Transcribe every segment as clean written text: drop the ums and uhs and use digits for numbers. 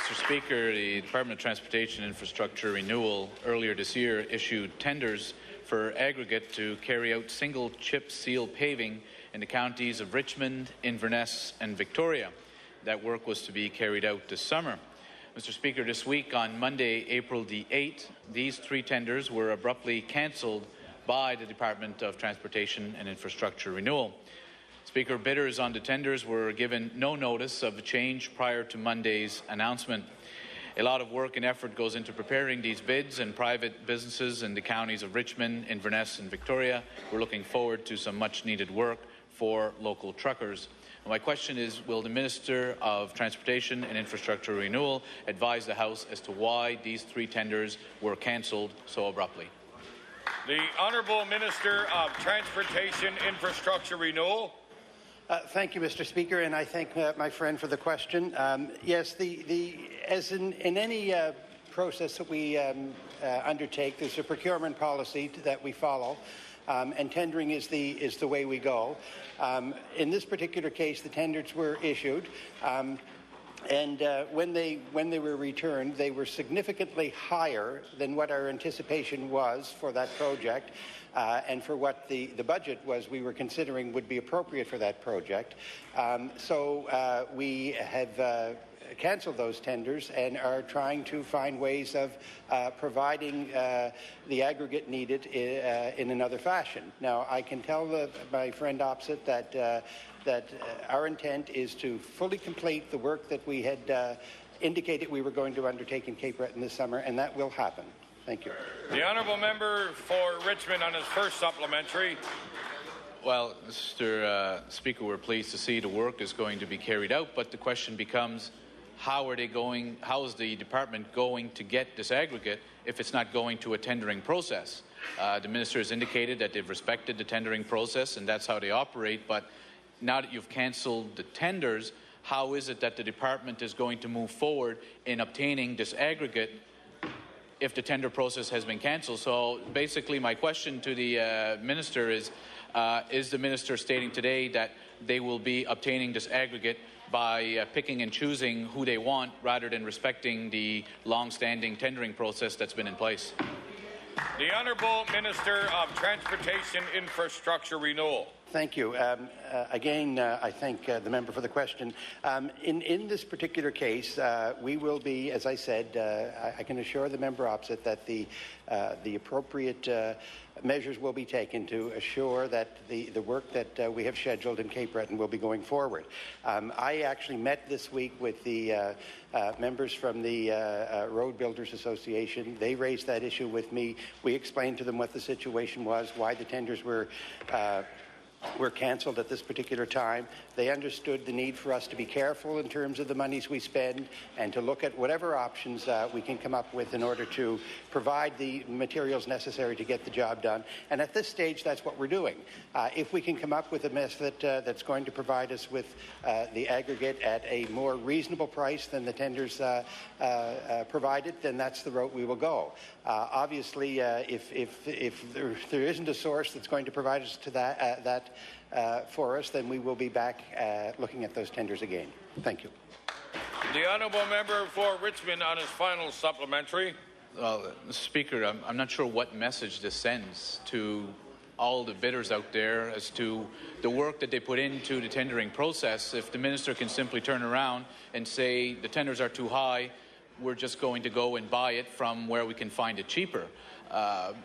Mr. Speaker, the Department of Transportation and Infrastructure Renewal earlier this year issued tenders for aggregate to carry out single chip seal paving in the counties of Richmond, Inverness and Victoria. That work was to be carried out this summer. Mr. Speaker, this week on Monday, April the 8th, these three tenders were abruptly cancelled by the Department of Transportation and Infrastructure Renewal. Speaker, bidders on the tenders were given no notice of the change prior to Monday's announcement. A lot of work and effort goes into preparing these bids, and private businesses in the counties of Richmond, Inverness and Victoria were looking forward to some much-needed work for local truckers. My question is, will the Minister of Transportation and Infrastructure Renewal advise the House as to why these three tenders were cancelled so abruptly? The Honourable Minister of Transportation, Infrastructure Renewal. Thank you, Mr. Speaker, and I thank my friend for the question. Yes, as in any process that we undertake, there's a procurement policy that we follow, and tendering is the way we go. In this particular case, the tenders were issued. And when they were returned, they were significantly higher than what our anticipation was for that project, and for what the budget was we were considering would be appropriate for that project. So we have cancelled those tenders and are trying to find ways of providing the aggregate needed in another fashion. Now, I can tell my friend opposite that our intent is to fully complete the work that we had indicated we were going to undertake in Cape Breton this summer, and that will happen. Thank you. The honourable member for Richmond on his first supplementary. Well, Mr. Speaker, we're pleased to see the work is going to be carried out, but the question becomes, how is the department going to get this aggregate if it's not going to a tendering process? The minister has indicated that they've respected the tendering process and that's how they operate, but now that you've cancelled the tenders, how is it that the department is going to move forward in obtaining this aggregate if the tender process has been cancelled? So basically my question to the minister is the minister stating today that they will be obtaining this aggregate by picking and choosing who they want rather than respecting the long-standing tendering process that's been in place? The Honourable Minister of Transportation, Infrastructure Renewal. Thank you. Again, I thank the member for the question. In this particular case, we will be, as I said, I can assure the member opposite that the appropriate measures will be taken to assure that the work that we have scheduled in Cape Breton will be going forward. I actually met this week with the members from the Road Builders Association. They raised that issue with me. We explained to them what the situation was, why the tenders were cancelled at this particular time. They understood the need for us to be careful in terms of the monies we spend and to look at whatever options we can come up with in order to provide the materials necessary to get the job done. And at this stage, that's what we're doing. If we can come up with a method that's going to provide us with the aggregate at a more reasonable price than the tenders provided, then that's the route we will go. Obviously, if there isn't a source that's going to provide us to that for us, then we will be back looking at those tenders again. Thank you. The honourable member for Richmond on his final supplementary. Well, Mr. Speaker, I'm not sure what message this sends to all the bidders out there as to the work that they put into the tendering process. If the minister can simply turn around and say the tenders are too high, we're just going to go and buy it from where we can find it cheaper.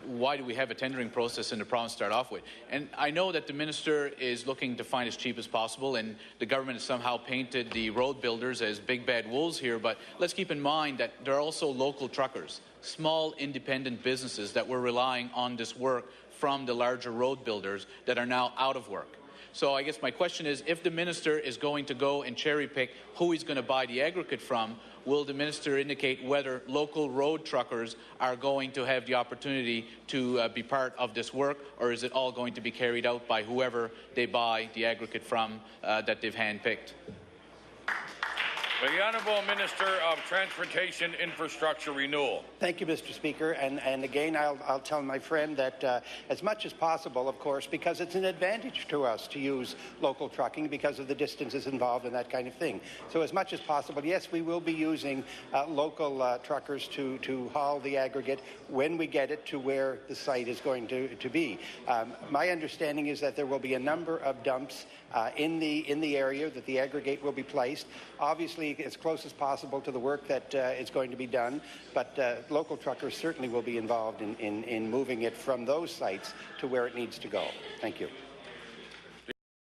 Why do we have a tendering process in the province to start off with? And I know that the minister is looking to find as cheap as possible, and the government has somehow painted the road builders as big bad wolves here, but let's keep in mind that there are also local truckers, small independent businesses that were relying on this work from the larger road builders that are now out of work. So I guess my question is, if the minister is going to go and cherry pick who he's going to buy the aggregate from, will the minister indicate whether local road truckers are going to have the opportunity to be part of this work, or is it all going to be carried out by whoever they buy the aggregate from that they've handpicked? The Honourable Minister of Transportation Infrastructure Renewal. Thank you, Mr. Speaker. And again, I'll tell my friend that as much as possible, of course, because it's an advantage to us to use local trucking because of the distances involved and that kind of thing. So as much as possible, yes, we will be using local truckers to haul the aggregate when we get it to where the site is going to be. My understanding is that there will be a number of dumps in the area that the aggregate will be placed. Obviously, as close as possible to the work that is going to be done, but local truckers certainly will be involved in moving it from those sites to where it needs to go. Thank you.